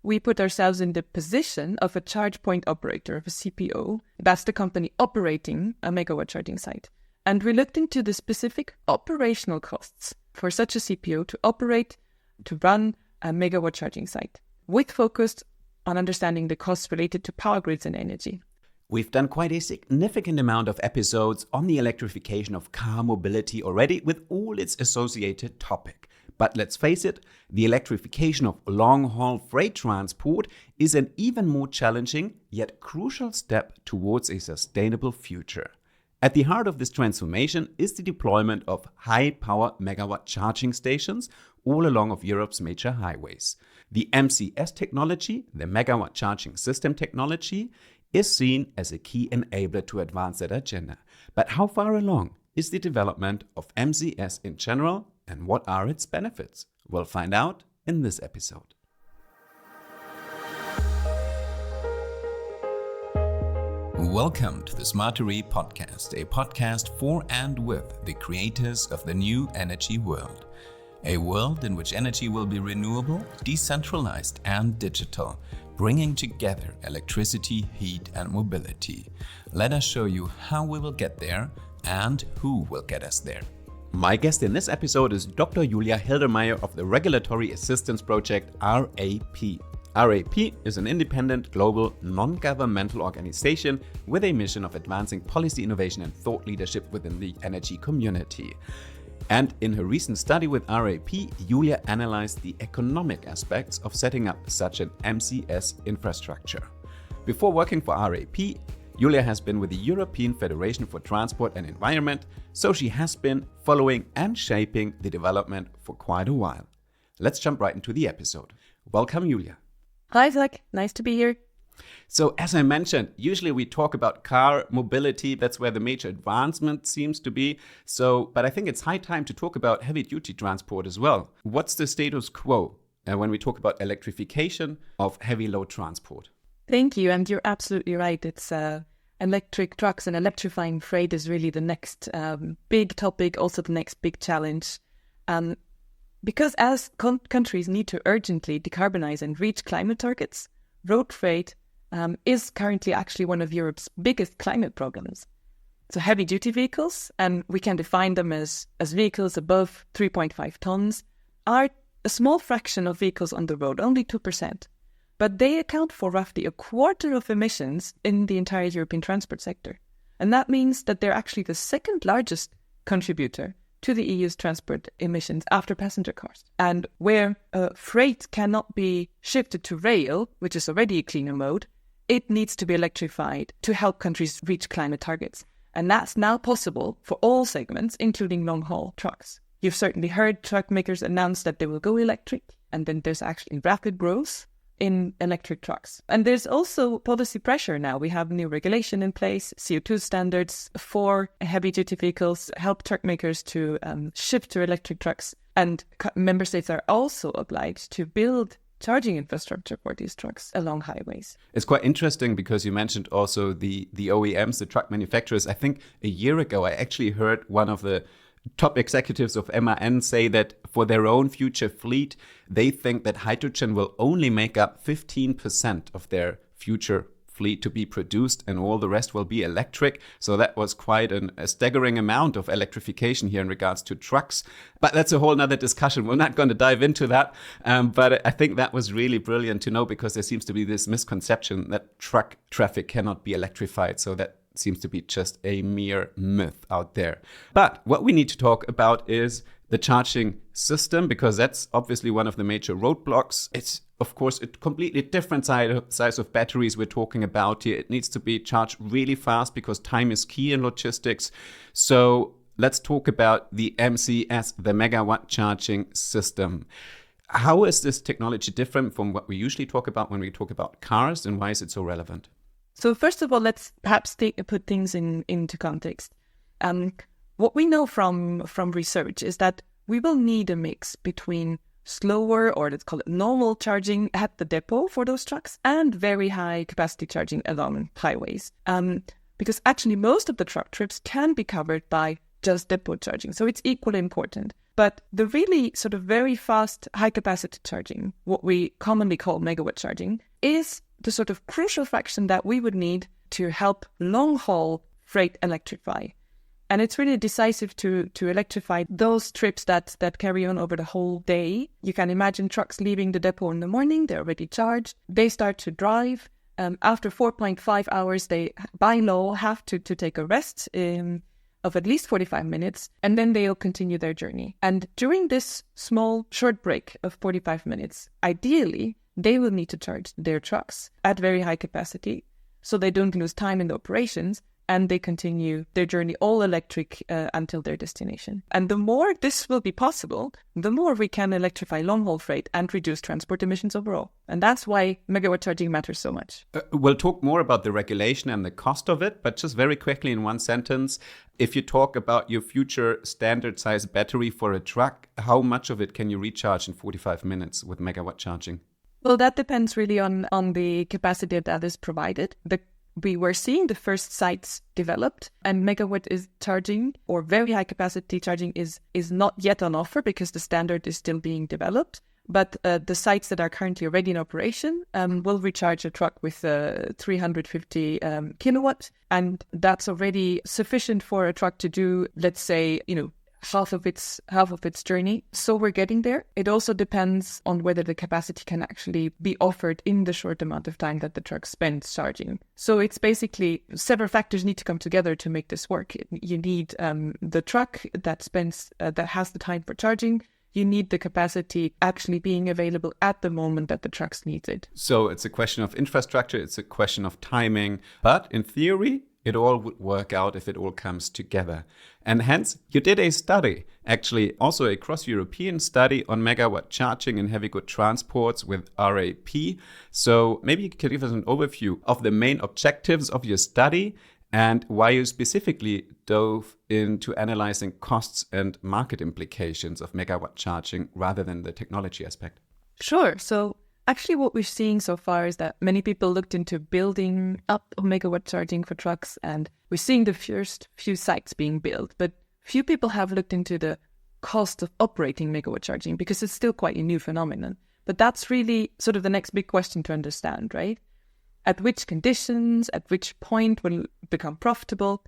we put ourselves in the position of a charge point operator, of a CPO. That's the company operating a megawatt charging site. And we looked into the specific operational costs for such a CPO to operate, to run a megawatt charging site, with focus on understanding the costs related to power grids and energy. We've done quite a significant amount of episodes on the electrification of car mobility already, with all its associated topic. But let's face it, the electrification of long-haul freight transport is an even more challenging yet crucial step towards a sustainable future. At the heart of this transformation is the deployment of high-power megawatt charging stations all along of Europe's major highways. The MCS technology, the Megawatt Charging System technology, is seen as a key enabler to advance that agenda. But how far along is the development of MCS in general, and what are its benefits? We'll find out in this episode. Welcome to the Smartery podcast, a podcast for and with the creators of the new energy world. A world in which energy will be renewable, decentralized and digital, bringing together electricity, heat and mobility. Let us show you how we will get there and who will get us there. My guest in this episode is Dr. Julia Hildermeier of the Regulatory Assistance Project RAP. RAP is an independent, global, non-governmental organization with a mission of advancing policy innovation and thought leadership within the energy community. And in her recent study with RAP, Julia analyzed the economic aspects of setting up such an MCS infrastructure. Before working for RAP, Julia has been with the European Federation for Transport and Environment, so she has been following and shaping the development for quite a while. Let's jump right into the episode. Welcome, Julia. Hi, Zach. Nice to be here. So, as I mentioned, usually we talk about car mobility. That's where the major advancement seems to be. But I think it's high time to talk about heavy-duty transport as well. What's the status quo when we talk about electrification of heavy-load transport? Thank you. And you're absolutely right. It's electric trucks and electrifying freight is really the next big topic, also the next big challenge. Because as countries need to urgently decarbonize and reach climate targets, road freight is currently actually one of Europe's biggest climate problems. So heavy-duty vehicles, and we can define them as vehicles above 3.5 tons, are a small fraction of vehicles on the road, only 2%. But they account for roughly a quarter of emissions in the entire European transport sector. And that means that they're actually the second largest contributor to the EU's transport emissions after passenger cars. And where freight cannot be shifted to rail, which is already a cleaner mode, it needs to be electrified to help countries reach climate targets. And that's now possible for all segments, including long-haul trucks. You've certainly heard truck makers announce that they will go electric, and then there's actually rapid growth in electric trucks. And there's also policy pressure now. We have new regulation in place, CO2 standards for heavy-duty vehicles help truck makers to shift to electric trucks. And member states are also obliged to build charging infrastructure for these trucks along highways. It's quite interesting because you mentioned also the OEMs, the truck manufacturers. I think a year ago, I actually heard one of the top executives of MAN say that for their own future fleet, they think that hydrogen will only make up 15% of their future fleet to be produced, and all the rest will be electric. So that was quite a staggering amount of electrification here in regards to trucks. But that's a whole nother discussion. We're not going to dive into that. But I think that was really brilliant to know, because there seems to be this misconception that truck traffic cannot be electrified. So that seems to be just a mere myth out there. But what we need to talk about is the charging system, because that's obviously one of the major roadblocks. It's, of course, a completely different size of batteries we're talking about here. It needs to be charged really fast because time is key in logistics. So let's talk about the MCS, the Megawatt Charging System. How is this technology different from what we usually talk about when we talk about cars, and why is it so relevant? So first of all, let's perhaps put things into context. What we know from research is that we will need a mix between slower, or let's call it normal charging at the depot for those trucks, and very high capacity charging along highways. Because actually most of the truck trips can be covered by just depot charging. So it's equally important. But the really sort of very fast high-capacity charging, what we commonly call megawatt charging, is the sort of crucial fraction that we would need to help long-haul freight electrify. And it's really decisive to electrify those trips that carry on over the whole day. You can imagine trucks leaving the depot in the morning, they're already charged, they start to drive. After 4.5 hours, they, by law, have to take a rest of at least 45 minutes, and then they'll continue their journey. And during this small, short break of 45 minutes, ideally, they will need to charge their trucks at very high capacity so they don't lose time in the operations, and they continue their journey all electric until their destination. And the more this will be possible, the more we can electrify long-haul freight and reduce transport emissions overall. And that's why megawatt charging matters so much. We'll talk more about the regulation and the cost of it, but just very quickly in one sentence, if you talk about your future standard size battery for a truck, how much of it can you recharge in 45 minutes with megawatt charging? Well, that depends really on the capacity that is provided. We were seeing the first sites developed, and megawatt is charging, or very high capacity charging is not yet on offer because the standard is still being developed. But the sites that are currently already in operation will recharge a truck with 350 kilowatt, and that's already sufficient for a truck to do, let's say, half of its journey. So we're getting there. It also depends on whether the capacity can actually be offered in the short amount of time that the truck spends charging. So it's basically several factors need to come together to make this work. You need the truck that has the time for charging. You need the capacity actually being available at the moment that the trucks need it. So it's a question of infrastructure, it's a question of timing, but in theory, it all would work out if it all comes together. And hence, you did a study, actually also a cross-European study on megawatt charging in heavy good transports with RAP. So maybe you can give us an overview of the main objectives of your study and why you specifically dove into analyzing costs and market implications of megawatt charging rather than the technology aspect. Sure. So actually, what we're seeing so far is that many people looked into building up megawatt charging for trucks, and we're seeing the first few sites being built, but few people have looked into the cost of operating megawatt charging because it's still quite a new phenomenon. But that's really sort of the next big question to understand, right? At which conditions, at which point will it become profitable?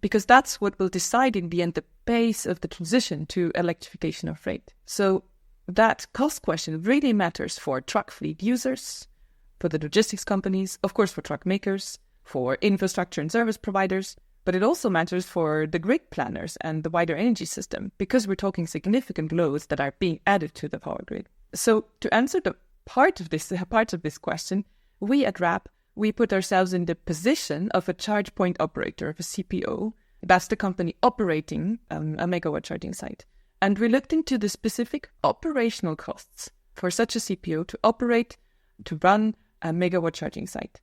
Because that's what will decide in the end the pace of the transition to electrification of freight. So that cost question really matters for truck fleet users, for the logistics companies, of course for truck makers, for infrastructure and service providers, but it also matters for the grid planners and the wider energy system, because we're talking significant loads that are being added to the power grid. So to answer the part of this question, we at RAP, we put ourselves in the position of a charge point operator, of a CPO. That's the company operating a megawatt charging site. And we looked into the specific operational costs for such a CPO to run a megawatt charging site,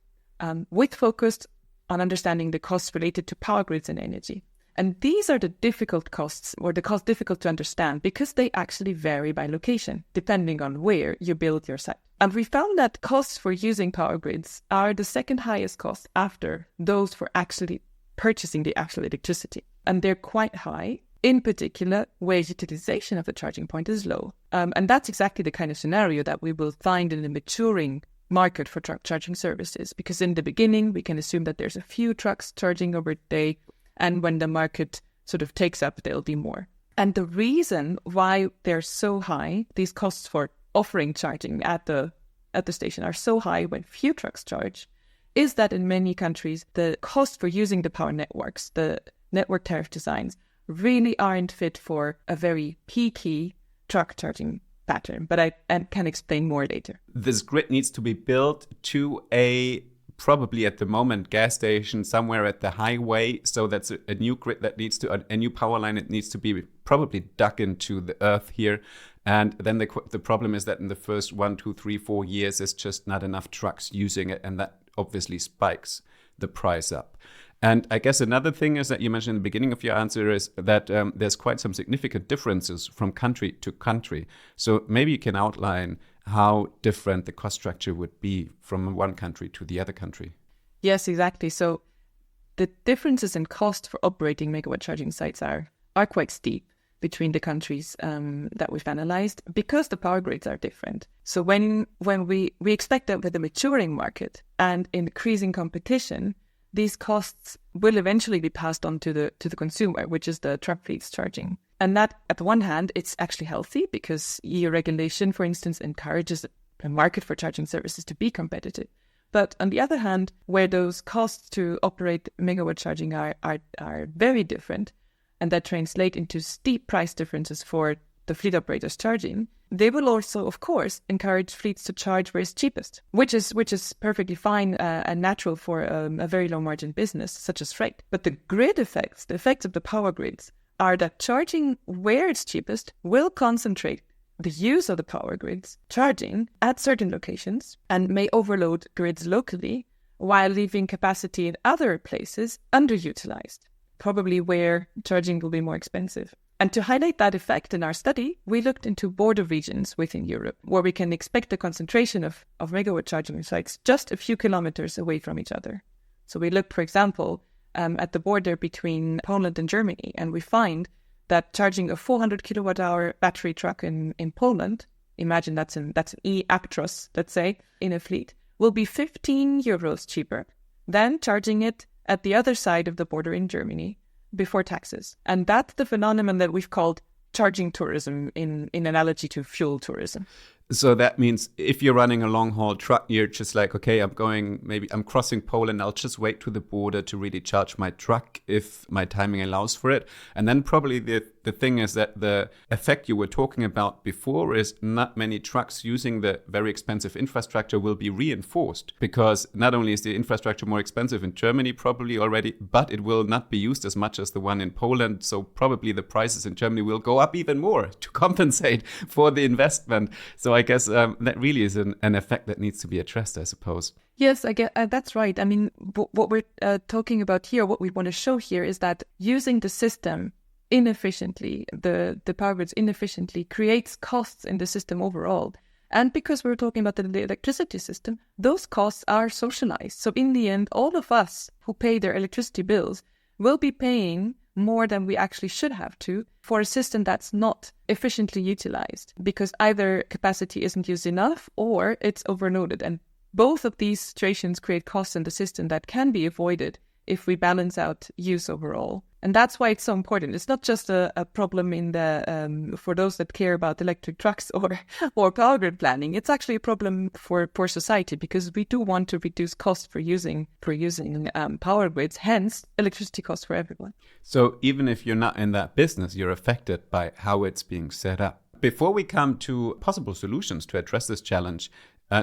with focus on understanding the costs related to power grids and energy. And these are the difficult costs, or the cost difficult to understand, because they actually vary by location, depending on where you build your site. And we found that costs for using power grids are the second highest cost after those for actually purchasing the actual electricity. And they're quite high. In particular, where utilization of the charging point is low. And that's exactly the kind of scenario that we will find in the maturing market for truck charging services. Because in the beginning, we can assume that there's a few trucks charging over the day, and when the market sort of takes up, there'll be more. And the reason why they're so high, these costs for offering charging at the station are so high when few trucks charge, is that in many countries, the cost for using the power networks, the network tariff designs, really aren't fit for a very peaky truck charging pattern. But I can explain more later. This grid needs to be built to a probably at the moment gas station somewhere at the highway. So that's a new grid that needs to, a new power line. It needs to be probably dug into the earth here. And then the problem is that in the first 1, 2, 3, 4 years, there's just not enough trucks using it. And that obviously spikes the price up. And I guess another thing is that you mentioned in the beginning of your answer is that there's quite some significant differences from country to country. So maybe you can outline how different the cost structure would be from one country to the other country. Yes, exactly. So the differences in cost for operating megawatt charging sites are quite steep. between the countries that we've analyzed because the power grids are different. So when we expect that with a maturing market and increasing competition, these costs will eventually be passed on to the consumer, which is the truck fleets charging. And that, at the one hand, it's actually healthy because EU regulation, for instance, encourages a market for charging services to be competitive. But on the other hand, where those costs to operate megawatt charging are very different, and that translate into steep price differences for the fleet operators charging, they will also, of course, encourage fleets to charge where it's cheapest, which is perfectly fine and natural for a very low margin business such as freight. But the grid effects, the effects of the power grids, are that charging where it's cheapest will concentrate the use of the power grids charging at certain locations and may overload grids locally while leaving capacity in other places underutilized, probably where charging will be more expensive. And to highlight that effect in our study, we looked into border regions within Europe where we can expect a concentration of megawatt charging sites just a few kilometers away from each other. So we looked, for example, at the border between Poland and Germany, and we find that charging a 400 kilowatt hour battery truck in Poland, imagine that's an e-Actros, let's say, in a fleet, will be 15 euros cheaper than charging it at the other side of the border in Germany before taxes. And that's the phenomenon that we've called charging tourism in analogy to fuel tourism. So that means if you're running a long-haul truck, you're just like, okay, I'm crossing Poland, I'll just wait to the border to really charge my truck if my timing allows for it. And then probably the thing is that the effect you were talking about before is not many trucks using the very expensive infrastructure will be reinforced, because not only is the infrastructure more expensive in Germany probably already, but it will not be used as much as the one in Poland. So probably the prices in Germany will go up even more to compensate for the investment. So I guess that really is an effect that needs to be addressed, I suppose. Yes, I get that's right. I mean, what we're talking about here, what we want to show here is that using the system inefficiently, the power grids inefficiently, creates costs in the system overall. And because we're talking about the electricity system, those costs are socialized. So in the end, all of us who pay their electricity bills will be paying more than we actually should have to for a system that's not efficiently utilized, because either capacity isn't used enough or it's overloaded. And both of these situations create costs in the system that can be avoided if we balance out use overall. And that's why it's so important. It's not just a problem in the for those that care about electric trucks or power grid planning. It's actually a problem for society, because we do want to reduce costs for using power grids, hence electricity costs for everyone. So even if you're not in that business, you're affected by how it's being set up. Before we come to possible solutions to address this challenge,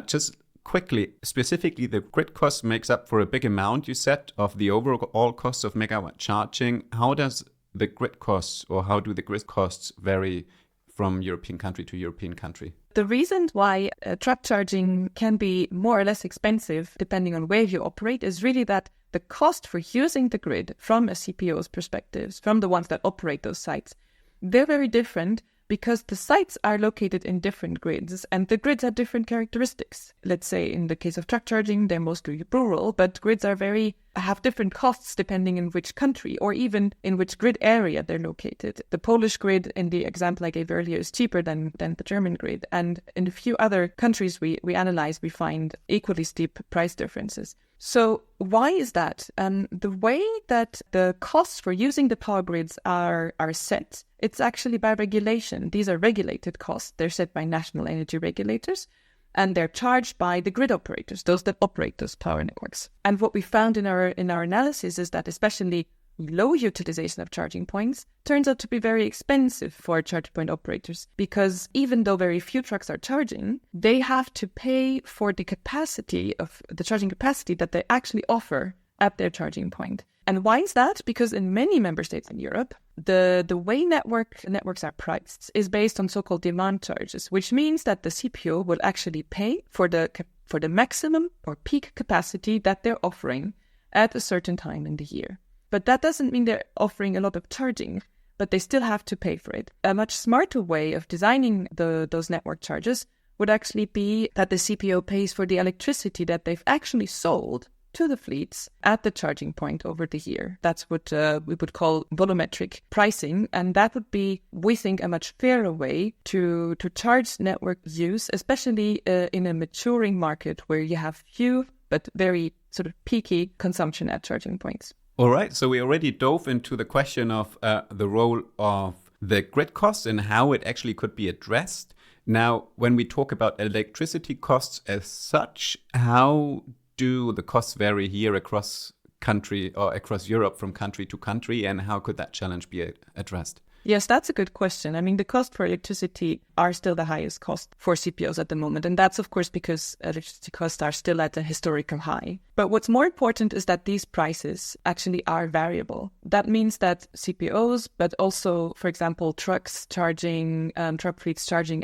just quickly, specifically, the grid cost makes up for a big amount, you said, of the overall costs of megawatt charging. How does the grid costs, or how do the grid costs vary from European country to European country? The reason why truck charging can be more or less expensive, depending on where you operate, is really that the cost for using the grid from a CPO's perspectives, from the ones that operate those sites, they're very different, because the sites are located in different grids and the grids have different characteristics. Let's say in the case of truck charging, they're mostly rural, but grids have different costs depending in which country or even in which grid area they're located. The Polish grid, in the example I gave earlier, is cheaper than the German grid. And in a few other countries we analyze, we find equally steep price differences. So why is that? The way that the costs for using the power grids are set, it's actually by regulation. These are regulated costs. They're set by national energy regulators, and they're charged by the grid operators, those that operate those power networks. And what we found in our analysis is that especially low utilization of charging points turns out to be very expensive for charging point operators, because even though very few trucks are charging, they have to pay for the capacity of the charging capacity that they actually offer at their charging point. And why is that? Because in many member states in Europe, the way networks are priced is based on so-called demand charges, which means that the CPO will actually pay for the maximum or peak capacity that they're offering at a certain time in the year. But that doesn't mean they're offering a lot of charging, but they still have to pay for it. A much smarter way of designing those network charges would actually be that the CPO pays for the electricity that they've actually sold to the fleets at the charging point over the year. That's what we would call volumetric pricing. And that would be, we think, a much fairer way to charge network use, especially in a maturing market where you have few but very sort of peaky consumption at charging points. All right. So we already dove into the question of the role of the grid costs and how it actually could be addressed. Now, when we talk about electricity costs as such, how do the costs vary here across country or across Europe from country to country, and how could that challenge be addressed? Yes, that's a good question. I mean, the cost for electricity are still the highest cost for CPOs at the moment. And that's, of course, because electricity costs are still at a historical high. But what's more important is that these prices actually are variable. That means that CPOs, but also, for example, truck fleets charging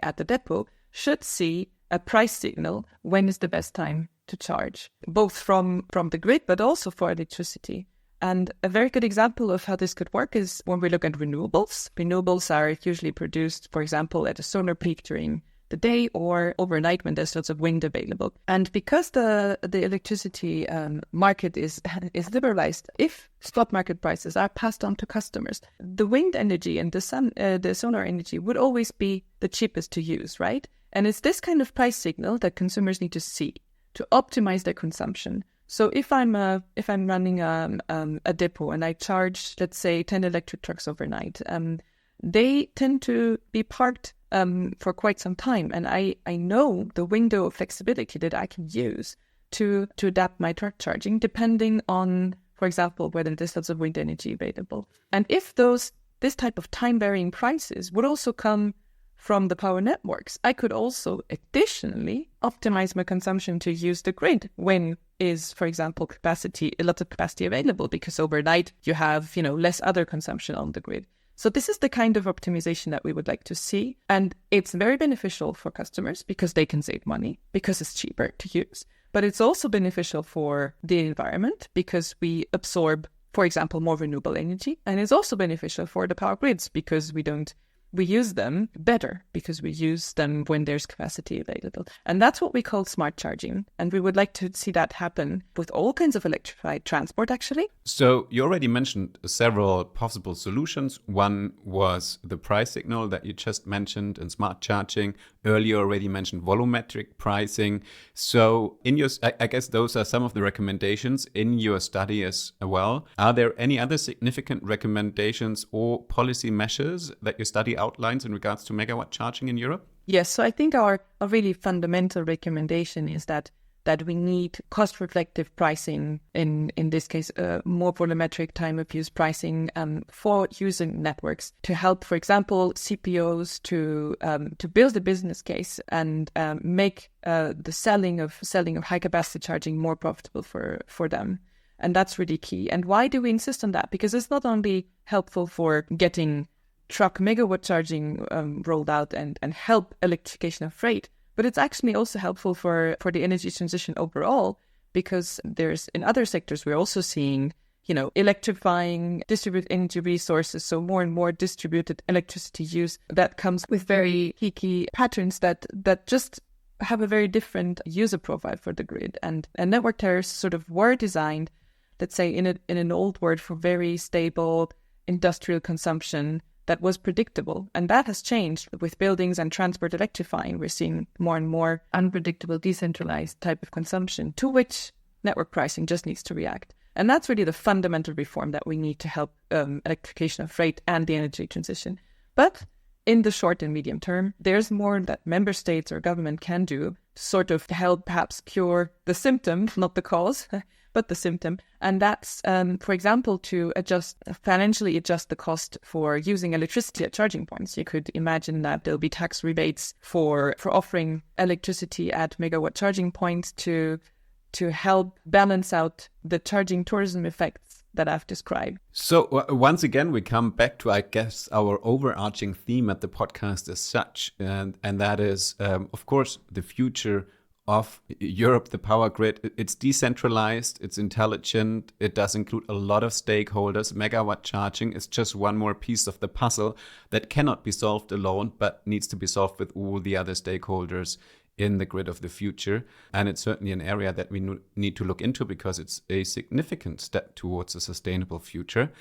at the depot should see a price signal when is the best time to charge, both from the grid, but also for electricity. And a very good example of how this could work is when we look at renewables. Renewables are usually produced, for example, at a solar peak during the day or overnight when there's lots of wind available. And because the electricity market is liberalized, if spot market prices are passed on to customers, the wind energy and the solar energy would always be the cheapest to use, right? And it's this kind of price signal that consumers need to see to optimize their consumption. So if I'm running a depot and I charge, let's say, 10 electric trucks overnight, they tend to be parked for quite some time. And I know the window of flexibility that I can use to adapt my truck charging, depending on, for example, whether there's lots of wind energy available. And if this type of time-varying prices would also come from the power networks, I could also additionally optimize my consumption to use the grid when is, for example, a lot of capacity available, because overnight you have, less other consumption on the grid. So this is the kind of optimization that we would like to see. And it's very beneficial for customers because they can save money, because it's cheaper to use. But it's also beneficial for the environment because we absorb, for example, more renewable energy. And it's also beneficial for the power grids because we use them better because we use them when there's capacity available. And that's what we call smart charging. And we would like to see that happen with all kinds of electrified transport, actually. So you already mentioned several possible solutions. One was the price signal that you just mentioned and smart charging. Earlier already mentioned volumetric pricing. So I guess those are some of the recommendations in your study as well. Are there any other significant recommendations or policy measures that your study outlines in regards to megawatt charging in Europe? Yes, so I think our really fundamental recommendation is that we need cost-reflective pricing, in this case, more volumetric time of use pricing for using networks to help, for example, CPOs to build a business case and make the selling of high-capacity charging more profitable for them. And that's really key. And why do we insist on that? Because it's not only helpful for getting truck megawatt charging rolled out and help electrification of freight, but it's actually also helpful for the energy transition overall, because there's in other sectors we're also seeing, electrifying distributed energy resources, so more and more distributed electricity use that comes with very peaky patterns that just have a very different user profile for the grid. And network tariffs sort of were designed, let's say in an old word, for very stable industrial consumption that was predictable. And that has changed with buildings and transport electrifying. We're seeing more and more unpredictable, decentralized type of consumption to which network pricing just needs to react. And that's really the fundamental reform that we need to help electrification of freight and the energy transition. But in the short and medium term, there's more that member states or government can do to sort of help perhaps cure the symptom, not the cause, but the symptom. And that's, for example, to financially adjust the cost for using electricity at charging points. You could imagine that there'll be tax rebates for offering electricity at megawatt charging points to help balance out the charging tourism effects that I've described. So once again, we come back to, I guess, our overarching theme at the podcast as such, and that is, of course, the future of Europe, the power grid. It's decentralized, it's intelligent, it does include a lot of stakeholders. Megawatt charging is just one more piece of the puzzle that cannot be solved alone, but needs to be solved with all the other stakeholders in the grid of the future. And it's certainly an area that we need to look into because it's a significant step towards a sustainable future.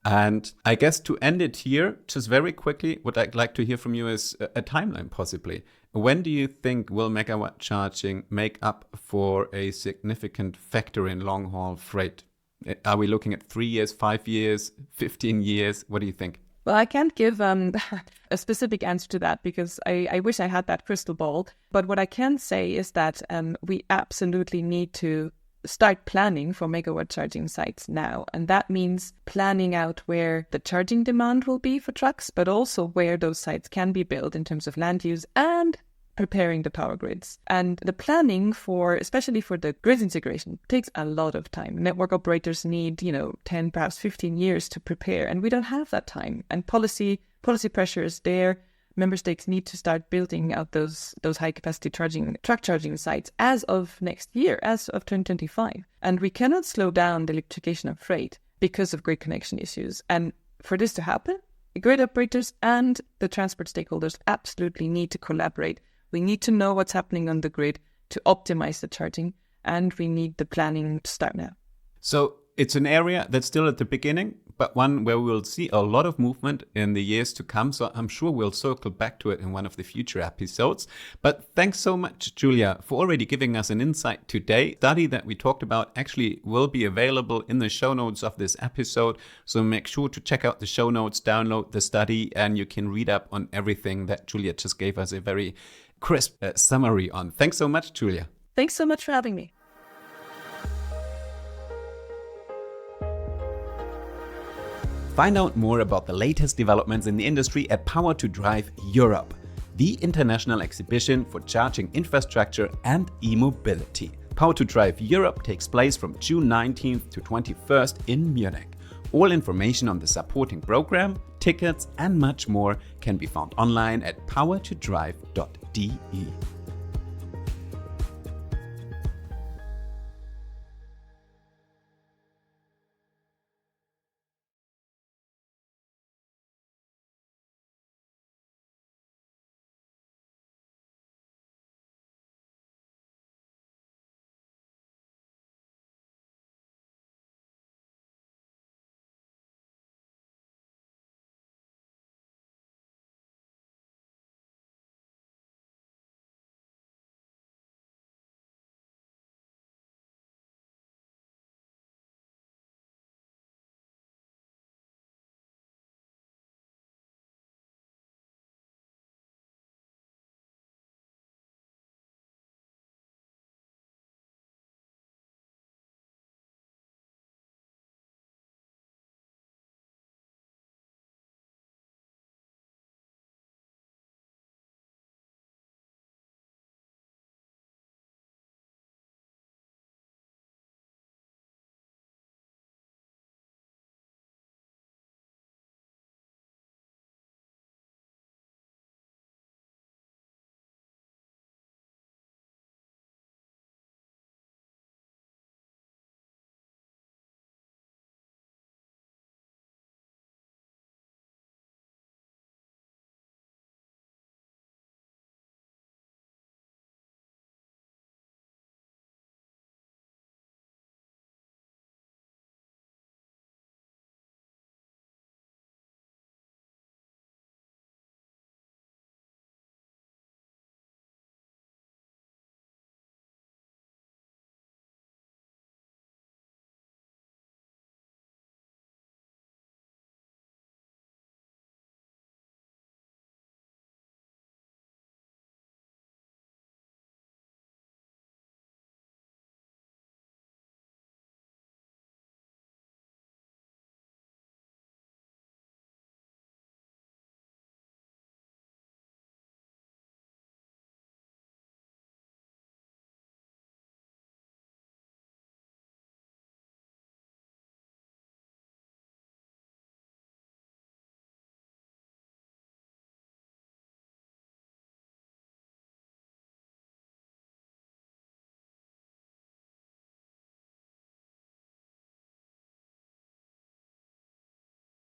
And I guess to end it here, just very quickly, what I'd like to hear from you is a timeline possibly. When do you think will megawatt charging make up for a significant factor in long-haul freight? Are we looking at 3 years, 5 years, 15 years? What do you think? Well, I can't give a specific answer to that because I wish I had that crystal ball. But what I can say is that we absolutely need to start planning for megawatt charging sites now. And that means planning out where the charging demand will be for trucks, but also where those sites can be built in terms of land use and preparing the power grids. And the planning especially for the grid integration, takes a lot of time. Network operators need, 10, perhaps 15 years to prepare, and we don't have that time. And policy pressure is there. Member states need to start building out those high-capacity truck charging sites as of next year, as of 2025. And we cannot slow down the electrification of freight because of grid connection issues. And for this to happen, the grid operators and the transport stakeholders absolutely need to collaborate. We need to know what's happening on the grid to optimize the charging, and we need the planning to start now. So it's an area that's still at the beginning, but one where we'll see a lot of movement in the years to come. So I'm sure we'll circle back to it in one of the future episodes. But thanks so much, Julia, for already giving us an insight today. The study that we talked about actually will be available in the show notes of this episode. So make sure to check out the show notes, download the study, and you can read up on everything that Julia just gave us a very crisp summary on. Thanks so much, Julia. Thanks so much for having me. Find out more about the latest developments in the industry at Power to Drive Europe, the international exhibition for charging infrastructure and e-mobility. Power to Drive Europe takes place from June 19th to 21st in Munich. All information on the supporting program, tickets, and much more can be found online at powertodrive.de.